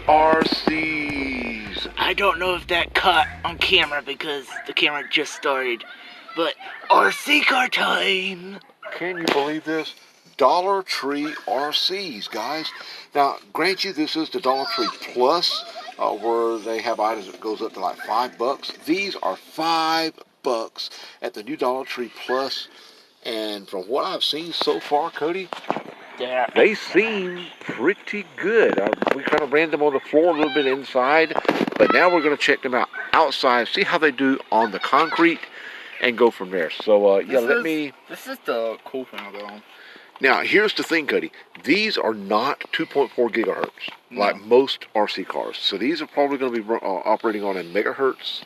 RCs. I don't know if that caught on camera because the camera just started, but RC car time. Can you believe this? Dollar Tree RCs, guys. Now, grant you, this is the Dollar Tree Plus, where they have items that goes up to like $5. These are $5 at the new Dollar Tree Plus, and from what I've seen so far, Cody, Yeah. they seem pretty good. We kind of ran them on the floor a little bit inside, but now we're going to check them out outside, see how they do on the concrete, and go from there. So, yeah, This is the cool thing though. Now, here's the thing, Cody. These are not 2.4 gigahertz like most RC cars. So these are probably going to be operating on a megahertz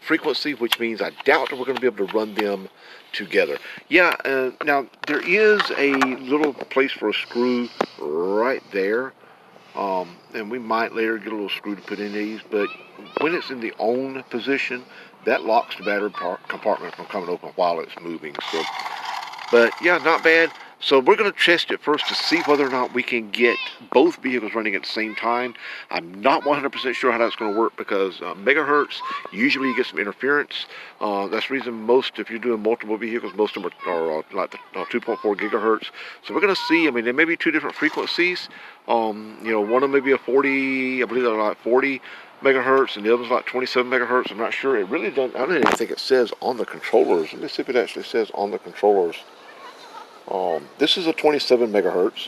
frequency, which means I doubt that we're going to be able to run them together. Yeah, now there is a little place for a screw right there. And we might later get a little screw to put in these, but when it's in the on position, that locks the battery compartment from coming open while it's moving. So, but yeah, not bad. So we're going to test it first to see whether or not we can get both vehicles running at the same time. I'm not 100% sure how that's going to work because megahertz, usually you get some interference. That's the reason most, if you're doing multiple vehicles, most of them are like the 2.4 gigahertz. So we're going to see, I mean, there may be two different frequencies. You know, one of them may be a 40, I believe they're like 40 megahertz, and the other's like 27 megahertz. I'm not sure. It really doesn't, I don't even think it says on the controllers. Let me see if it actually says on the controllers. This is a 27 megahertz,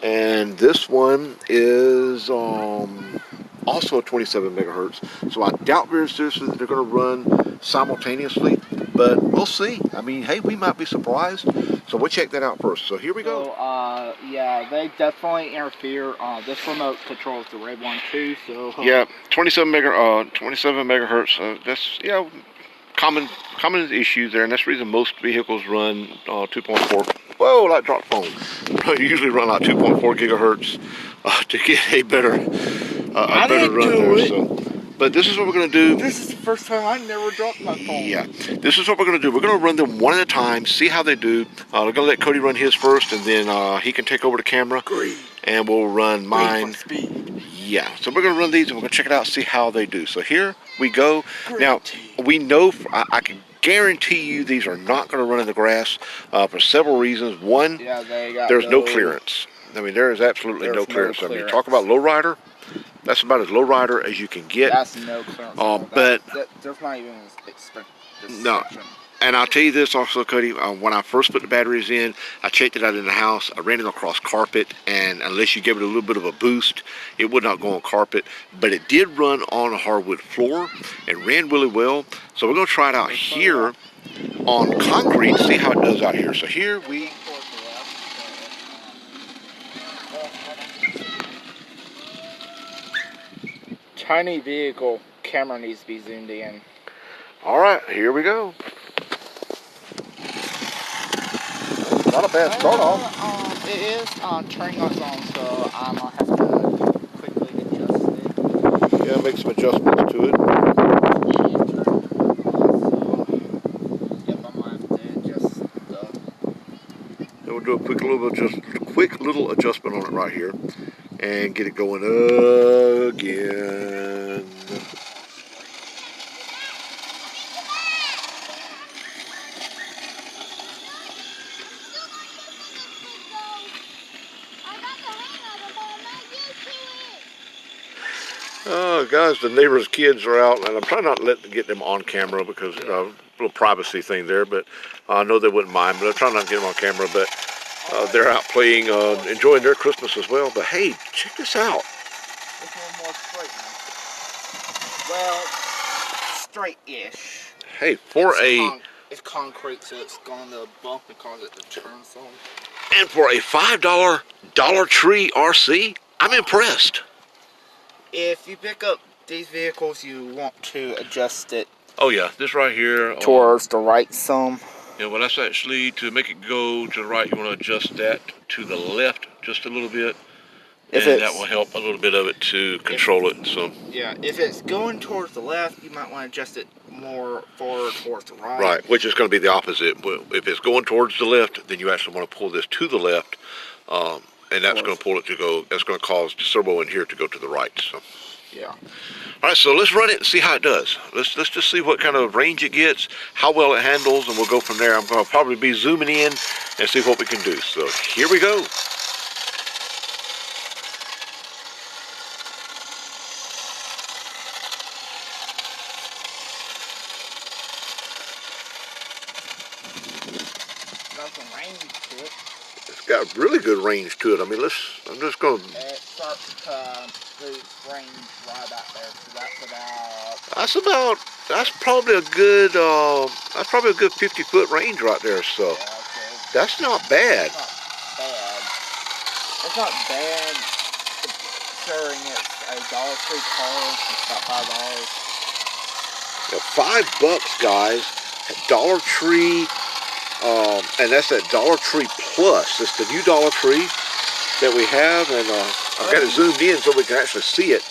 and this one is also a 27 megahertz. So I doubt very seriously that they're going to run simultaneously, but we'll see. I mean, hey, we might be surprised. So we'll check that out first. So here we go. So, yeah, they definitely interfere. This remote controls the red one too. So yeah, 27 megahertz. That's common issue there, and that's the reason most vehicles run 2.4. Whoa, that dropped phone. Usually run like 2.4 gigahertz to get a better run there. So, but this is what we're going to do. This is the first time I never dropped my phone. Yeah, this is what we're going to do. We're going to run them one at a time, see how they do. We're going to let Cody run his first, and then he can take over the camera. Great. And we'll run mine. Speed. Yeah, so we're going to run these, and we're going to check it out, see how they do. So here we go. Now, we know, I can guarantee you these are not going to run in the grass for several reasons. One, there's no clearance. I mean, there is absolutely no clearance. I mean, talk about lowrider. That's about as lowrider as you can get. That's no clearance. But there's not even expect. No. And I'll tell you this also, Cody, when I first put the batteries in, I checked it out in the house. I ran it across carpet, and unless you gave it a little bit of a boost, it would not go on carpet. But it did run on a hardwood floor and ran really well. So we're going to try it out here on concrete, see how it does out here. So here we... Tiny vehicle camera needs to be zoomed in. All right, here we go. Not a bad start off. It is turning us on, so I'm gonna have to quickly adjust it. Yeah, make some adjustments to it. Yep, I'm gonna have to adjust the... Then we'll do a quick little adjustment on it right here, and get it going again. Oh, guys, the neighbors' kids are out, and I'm trying not to get them on camera because, you know, a little privacy thing there, but I know they wouldn't mind, but I'm trying not to get them on camera, but they're out playing, enjoying their Christmas as well. But hey, check this out. It's a little more straight now. Well, straight-ish. Hey, it's concrete, so it's going to bump and cause it to turn some. And for a $5 Dollar Tree RC, I'm impressed. If you pick up these vehicles, you want to adjust it. Oh yeah, this right here. Towards the right some. Yeah, well that's actually, to make it go to the right, you want to adjust that to the left just a little bit. And that will help a little bit of it to control it. So yeah, if it's going towards the left, you might want to adjust it more forward towards the right. Right, which is going to be the opposite. If it's going towards the left, then you actually want to pull this to the left. and that's going to pull it to go. That's going to cause the servo in here to go to the right. So. Yeah. All right, so let's run it and see how it does. Let's just see what kind of range it gets, how well it handles, and we'll go from there. I'm going to probably be zooming in and see what we can do. So here we go. Got some range to it. It's got really good range to it. I mean, I'm just going to. It starts to lose range right about there. So That's probably a good 50-foot range right there. So yeah, that's not bad. It's not bad. Considering it's a Dollar Tree car, it's about $5. Yeah, $5, guys, at Dollar Tree, and that's at Dollar Tree Plus. It's the new Dollar Tree that we have, and I've got it zoomed in so we can actually see it.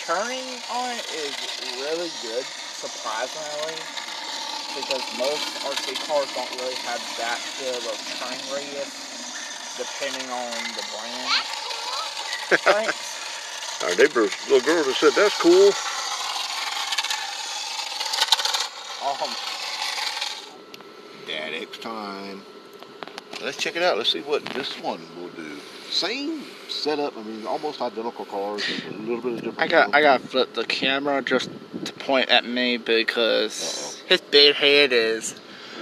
Turning on it is really good, surprisingly, because most RC cars don't really have that good of turning radius, depending on the brand. Thanks. Our neighbor's little girl just said, "That's cool." Dad X time. Let's check it out. Let's see what this one will do. Same setup. I mean, almost identical cars. A little bit of different. I gotta flip the camera just to point at me because his big head is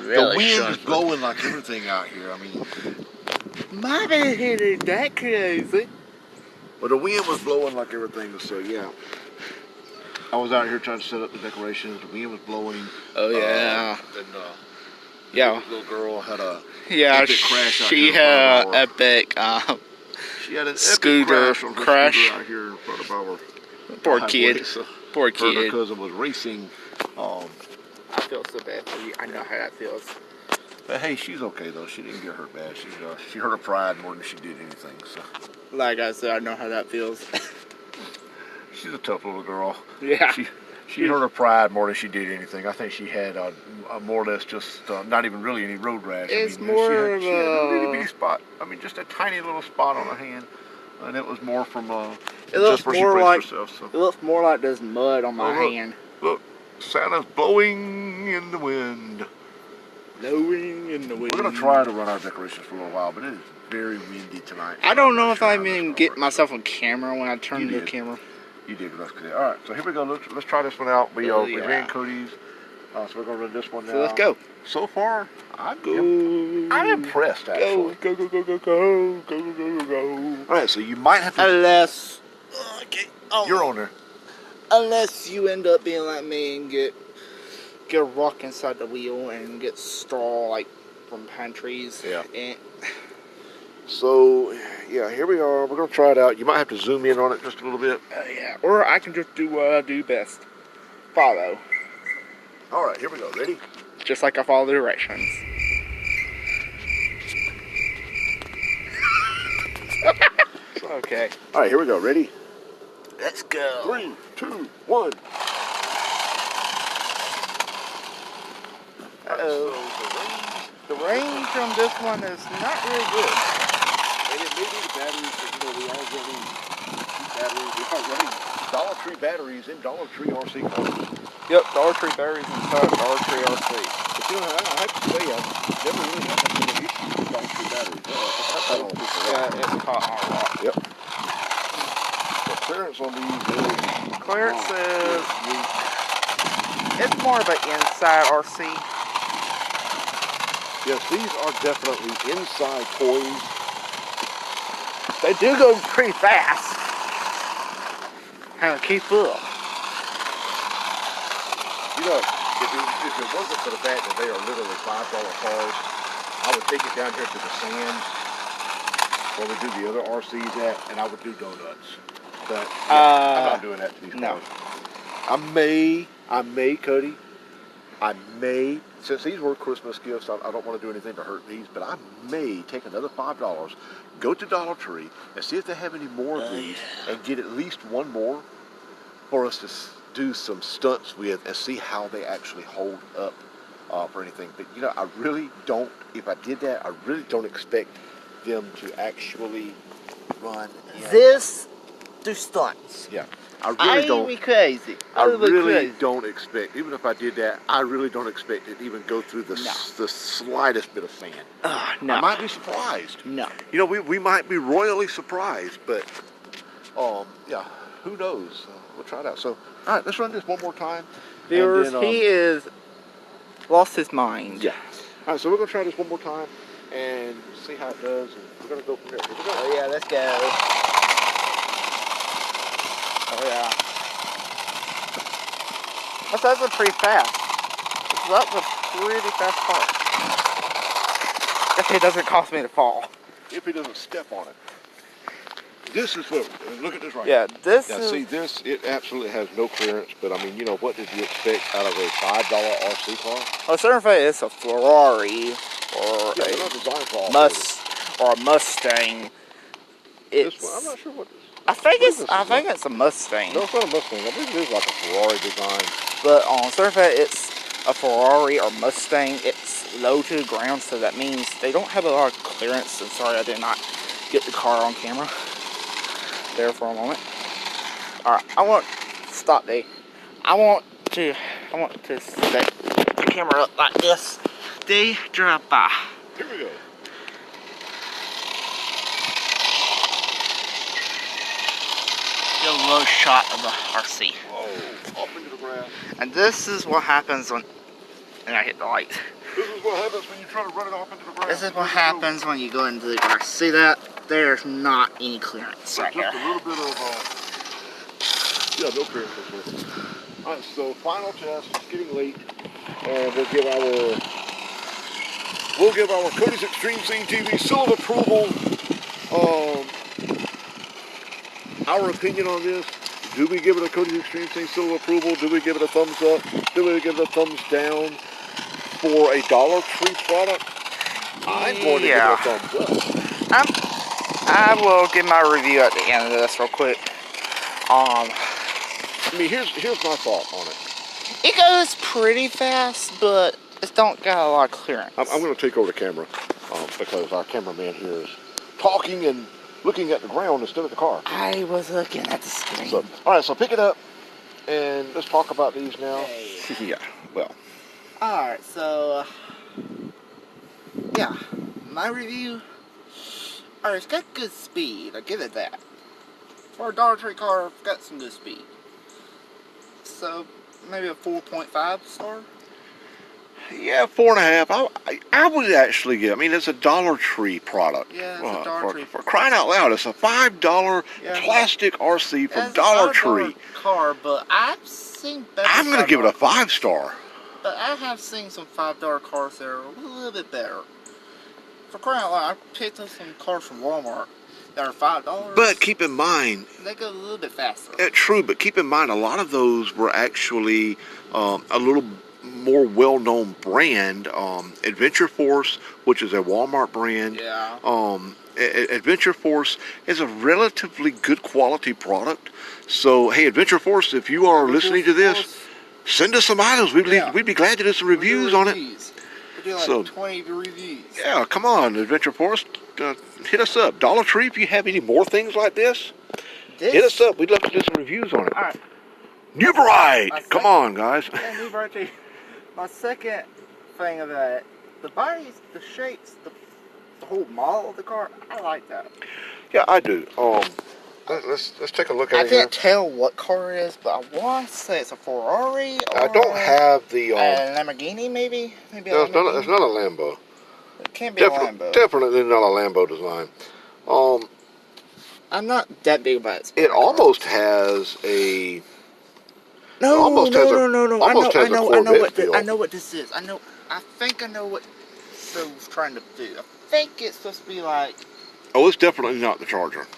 really the wind sharp. is blowing like everything out here. I mean, My big head is that crazy. but the wind was blowing like everything. So yeah, I was out here trying to set up the decorations. The wind was blowing. Oh yeah. Yeah. The little girl had a yeah. epic crash. She had an epic She had an scooter epic crash. Scooter out here in front of our Poor kid. So Poor her and her kid. cousin was racing. I feel so bad for you. I know how that feels. But hey, she's okay though. She didn't get hurt bad. She hurt her pride more than she did anything. So. Like I said, I know how that feels. She's a tough little girl. Yeah. She hurt her pride more than she did anything. I think she had more or less just not even really any road rash. It's she more had a little bitty spot. I mean, just a tiny little spot on her hand, and it was more from it looks just where more she like herself. So. it looks more like there's mud on my hand. Look, Santa's blowing in the wind. Blowing in the wind. We're gonna try to run our decorations for a little while, but it is very windy tonight. I don't know if I even get myself on camera when I turn the camera. You did, that's good. All right, so here we go. Let's try this one out. We ran Cody's, so we're gonna run this one now. So let's go. So far, I'm impressed. Actually, Go. All right, so you might have to. Unless, You're on there. Unless you end up being like me and get a rock inside the wheel and get straw like from pine trees. Yeah. And so, yeah, here we are. We're going to try it out. You might have to zoom in on it just a little bit. yeah, or I can just do what I do best. Follow. All right, here we go. Ready? Just like I follow the directions. Okay. All right, here we go. Ready? Let's go. 3, 2, 1. Uh-oh. The range from this one is not really good. And it may be the batteries, but we are running batteries. We are running Dollar Tree batteries in Dollar Tree RC cars. Yep, Dollar Tree batteries inside Dollar Tree RC. But I have to say, I've never really had that many issues with Dollar Tree batteries. It's caught on a lot. Yep. The clearance on these is... Clearance is... It's more of an inside RC. Yes, these are definitely inside toys. They do go pretty fast. Kind of keep up. You know, if it wasn't for the fact that they are literally $5 cars, I would take it down here to the sand where we do the other RCs at, and I would do donuts. But I'm not doing that to these cars. I may, Cody. Since these were Christmas gifts, I don't want to do anything to hurt these, but I may take another $5, go to Dollar Tree, and see if they have any more of these, and get at least one more for us to do some stunts with and see how they actually hold up for anything. But, I really don't, if I did that, I really don't expect them to actually run in. This do stunts. Yeah. I really don't. Be crazy. I really don't expect, even if I did that, I really don't expect it to even go through the slightest bit of sand. No. I might be surprised. No. You know, we might be royally surprised, but yeah, who knows? We'll try it out. So, all right, let's run this one more time. Viewers, and then, he is lost his mind. Yeah. All right, so we're gonna try this one more time and see how it does, and we're gonna go from there. Here we go. Oh yeah, let's go. Oh yeah. That's actually pretty fast. That's a pretty fast car. If it doesn't cost me to fall. If he doesn't step on it. This is what, look at this right Yeah, here. this Now is... see, this, it absolutely has no clearance, but I mean, you know, what did you expect out of a $5 RC car? Well, certainly it's a Ferrari or Yeah, they're not designed for all or a Mustang. This It's... one, I'm not sure what this is. I think it's a Mustang. No, it's not a Mustang. I believe it is like a Ferrari design. But on surface, it's a Ferrari or Mustang. It's low to the ground, so that means they don't have a lot of clearance. I'm sorry I did not get the car on camera there for a moment. Alright, I want to set the camera up like this. They drive by. Here we go. A low shot of the RC. Whoa, off into the grass. And this is what happens when I hit the light. This is what happens when you try to run it off into the grass. This is what happens when you go into the grass. See that? There's not any clearance right here. Just a little bit of, yeah, no clearance. Alright, so final test. It's getting late. And we'll give our Cody's Extreme Scene TV seal of approval. Our opinion on this. Do we give it a Cody's Extreme Scene seal of approval? Do we give it a thumbs up? Do we give it a thumbs down? For a Dollar Tree product, I'm going to give it a thumbs up. I will give my review at the end of this real quick. I mean, here's my thought on it. It goes pretty fast, but it don't got a lot of clearance. I'm going to take over the camera because our cameraman here is talking and looking at the ground instead of the car. I was looking at the screen. So, all right, so pick it up and let's talk about these now. Hey. Yeah, well. Alright, so, yeah, my review, alright, it's got good speed, I'll give it that. For a Dollar Tree car, it's got some good speed. So, maybe a 4.5 star? Yeah, 4.5. I would actually give. I mean, it's a Dollar Tree product. Yeah, it's a Dollar Tree. For crying out loud, it's a $5 plastic RC from Dollar Tree. It's a $5 car, but I've seen better. I'm going to give it a 5-star. But I have seen some $5 cars that are a little bit better. For crying out loud, I picked up some cars from Walmart that are $5. But keep in mind, they go a little bit faster. True, but keep in mind, a lot of those were actually a little more well-known brand. Adventure Force, which is a Walmart brand. Yeah. Adventure Force is a relatively good quality product. So, hey, Adventure Force, if you are listening to this, send us some items. We'd be glad to do some reviews on it. We do like 20 reviews. Yeah, come on, Adventure Force. Hit us up. Dollar Tree, if you have any more things like this, hit us up. We'd love to do some reviews on it. All right. New Bride! Come on, guys. Yeah, New Bride too. My second thing of that, the bodies, the shapes, the whole model of the car, I like that. Yeah, I do. Let's take a look at it. I can't tell what car it is, but I want to say it's a Ferrari or I don't have the... a Lamborghini, maybe? Maybe no, it's not a Lambo. It can't be a Lambo. Definitely not a Lambo design. I'm not that big about it. It almost has a... No. I know what this is. I think I know what it was trying to do. I think it's supposed to be like... Oh, it's definitely not the Charger.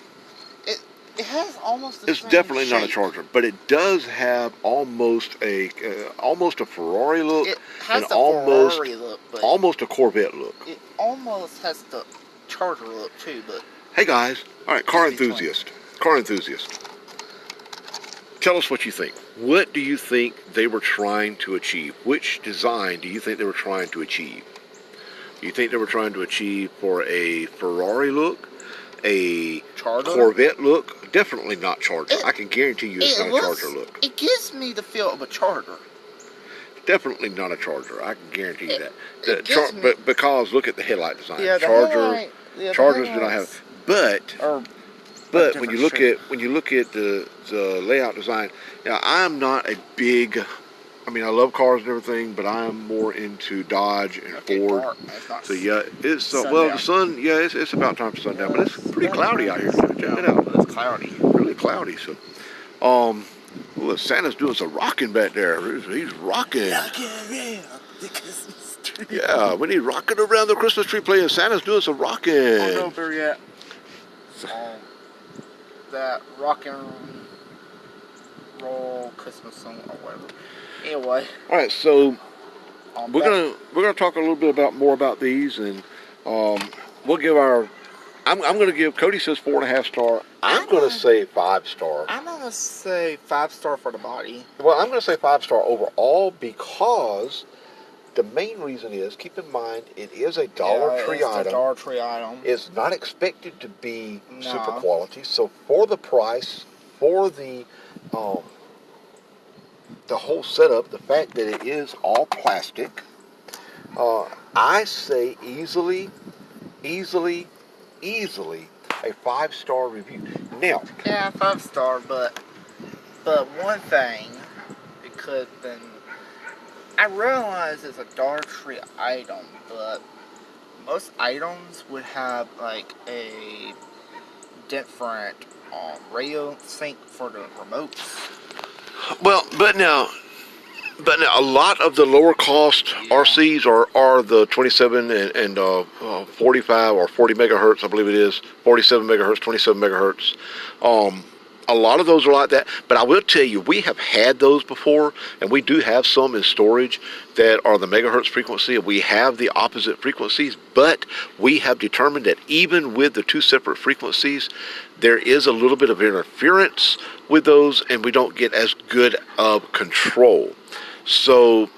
It has almost the It's same definitely shape. not a Charger, but it does have almost a Ferrari look. It has and the Ferrari look, but almost a Corvette look. it almost has the Charger look too, but... Hey guys, all right, car enthusiast. Tell us what you think. What do you think they were trying to achieve? Which design do you think they were trying to achieve? You think they were trying to achieve for a Ferrari look, a Charger? Corvette look? Definitely not Charger. I can guarantee you it's not a Charger look. It gives me the feel of a Charger. Definitely not a Charger. I can guarantee you that. But because look at the headlight design. Yeah, Chargers do not have. But when you look at the layout design, now I'm not a big. I mean, I love cars and everything, but I am more into Dodge and Ford. So yeah, it's the sun. Yeah, it's about time for sundown, but it's pretty cloudy out here. Check it out. It's cloudy. Really cloudy. So, well, Santa's doing some rocking back there. He's rocking. Yeah, when he's rocking around the Christmas tree playing, Santa's doing some rocking. Oh no, better yet. That rock and roll Christmas song or whatever. Anyway. All right, so we're gonna talk a little bit more about these, and we'll give our. I'm gonna give. Cody says 4.5 star. I'm gonna say 5 star. I'm gonna say 5 star for the body. Well, I'm gonna say 5 star overall because the main reason is, keep in mind, it is a Dollar Tree item. It's a Dollar Tree item. It's not expected to be super quality. So for the price, for the whole setup, the fact that it is all plastic, I say easily a 5 star review. Now, yeah, 5 star, but one thing it could have been. I realize it's a Dollar Tree item, but most items would have like a different radio sync for the remotes. Well, but now a lot of the lower cost RCs are the 27 and 45 or 40 megahertz, I believe it is, 47 megahertz, 27 megahertz. A lot of those are like that, but I will tell you, we have had those before, and we do have some in storage that are the megahertz frequency, and we have the opposite frequencies, but we have determined that even with the two separate frequencies, there is a little bit of interference with those, and we don't get as good of control. So,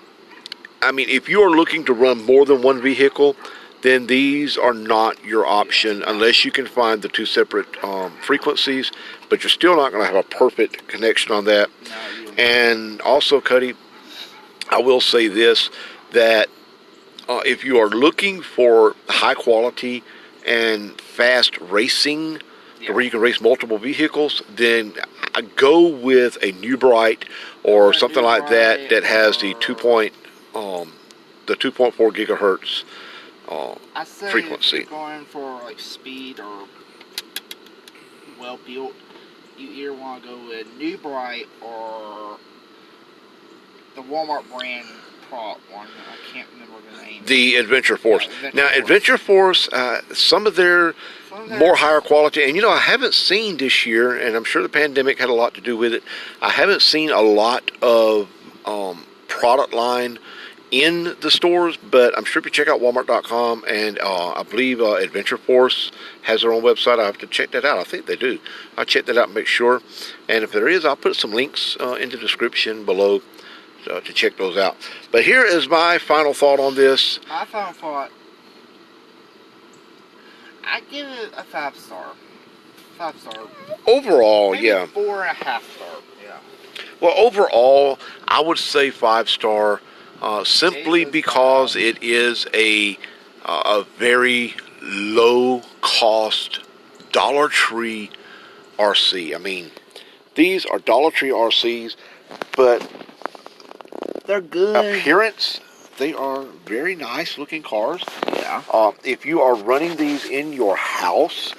I mean, if you are looking to run more than one vehicle, then these are not your option unless you can find the two separate frequencies, but you're still not going to have a perfect connection on that. And also, Cuddy, I will say this, that if you are looking for high quality and fast racing, where you can race multiple vehicles, then I go with a New Bright or something like that that has the 2.4 gigahertz I say frequency. If you're going for like speed or well built, you either want to go with New Bright or the Walmart brand prop one. I can't remember the name. The Adventure Force. Adventure Force, some of their more higher quality, and I haven't seen this year, and I'm sure the pandemic had a lot to do with it. I haven't seen a lot of product line in the stores, but I'm sure if you check out Walmart.com, and I believe Adventure Force has their own website. I have to check that out. I think they do. I'll check that out and make sure. And if there is, I'll put some links in the description below to check those out. But here is my final thought on this. My final thought, I give it a 5 star. 5 star. Overall, maybe yeah. 4.5 star. Yeah. Well, overall, I would say 5 star. Simply because it is a very low-cost Dollar Tree RC. I mean, these are Dollar Tree RCs, but they're good. Appearance, they are very nice-looking cars. Yeah. If you are running these in your house,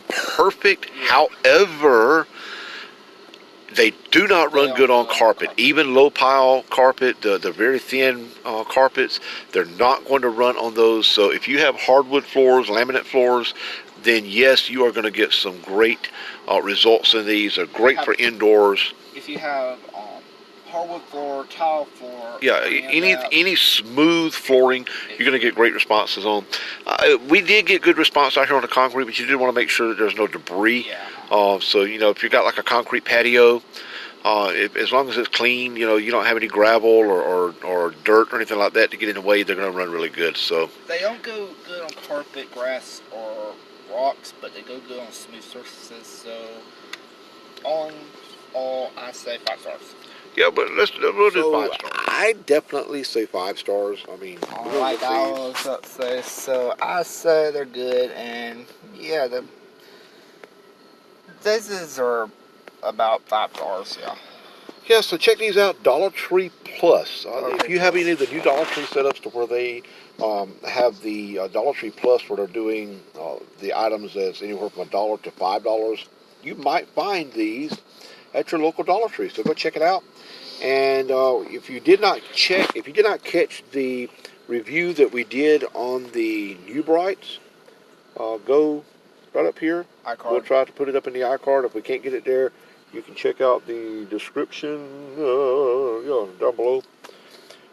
perfect. Yeah. However, they do not run good on carpet. Even low-pile carpet, the very thin carpets, they're not going to run on those. So if you have hardwood floors, laminate floors, then yes, you are going to get some great results in these. They're great for indoors. If you have hardwood floor, tile floor, any smooth flooring, you're going to get great responses on. We did get good response out here on the concrete, but you did want to make sure that there's no debris. Yeah. So if you got like a concrete patio, As long as it's clean, you know, you don't have any gravel or dirt or anything like that to get in the way, they're going to run really good. So They don't go good on carpet, grass, or rocks, but they go good on smooth surfaces. So, on all, I say 5 stars. yeah, but we'll do So, 5 stars. I definitely say 5 stars. I mean, Like I was up to say, so I say they're good, and yeah, these are about 5 stars, yeah. Yeah, so check these out, Dollar Tree Plus. If you have Plus. any of the new Dollar Tree setups to where they have the Dollar Tree Plus where they're doing the items that's anywhere from $1 to $5, you might find these at your local Dollar Tree. So go check it out. And if you did not catch the review that we did on the New Brights, go right up here. iCard. We'll try to put it up in the iCard. If we can't get it there, you can check out the description down below.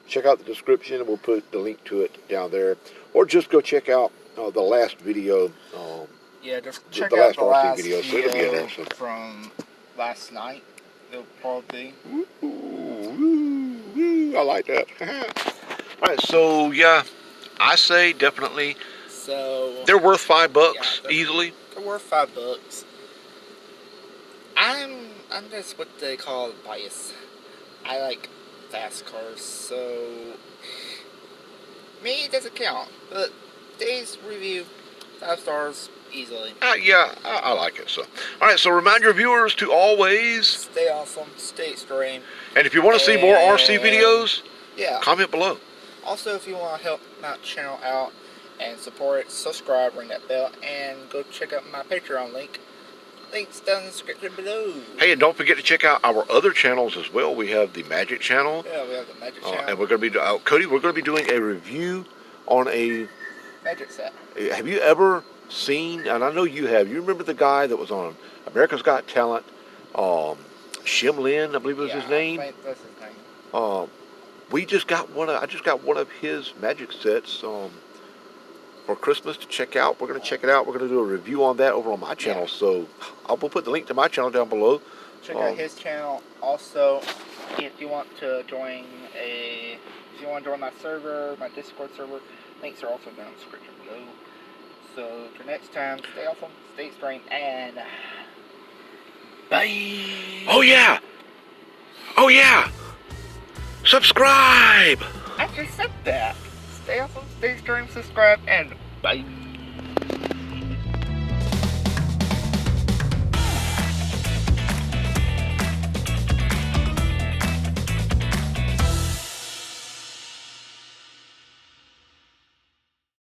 Check out the description, and we'll put the link to it down there. Or just go check out the last video. Yeah, just check the out last the RC last video, so it'll be in there. So. from last night. It'll probably be. I like that. All right, so yeah, I say definitely. So They're worth $5 easily. They're worth $5. I'm just what they call bias. I like fast cars, so me it doesn't count. But today's review, 5 stars easily. Yeah, I like it. So, all right. So remind your viewers to always stay awesome, stay extreme. And if you want to see more RC videos, yeah, comment below. Also, if you want to help my channel out and support it, subscribe, ring that bell, and go check out my Patreon link. Links down in the description below. Hey, and don't forget to check out our other channels as well. We have the Magic channel. Yeah, we have the Magic channel. And we're going to be, Cody, we're going to be doing a review on a Magic set. Have you ever seen, and I know you have, you remember the guy that was on America's Got Talent, Shim Lin, I believe was his name? I think that's his name. I just got one of his magic sets for Christmas to check out. We're going to check it out. We're going to do a review on that over on my channel. So we'll put the link to my channel down below. Check out his channel. Also, if you want to join my server, my Discord server, links are also down in the description below. So till next time, stay awesome, stay extreme, and bye. Oh yeah. Subscribe! I just said that. Stay awesome, stay extreme, subscribe, and bye.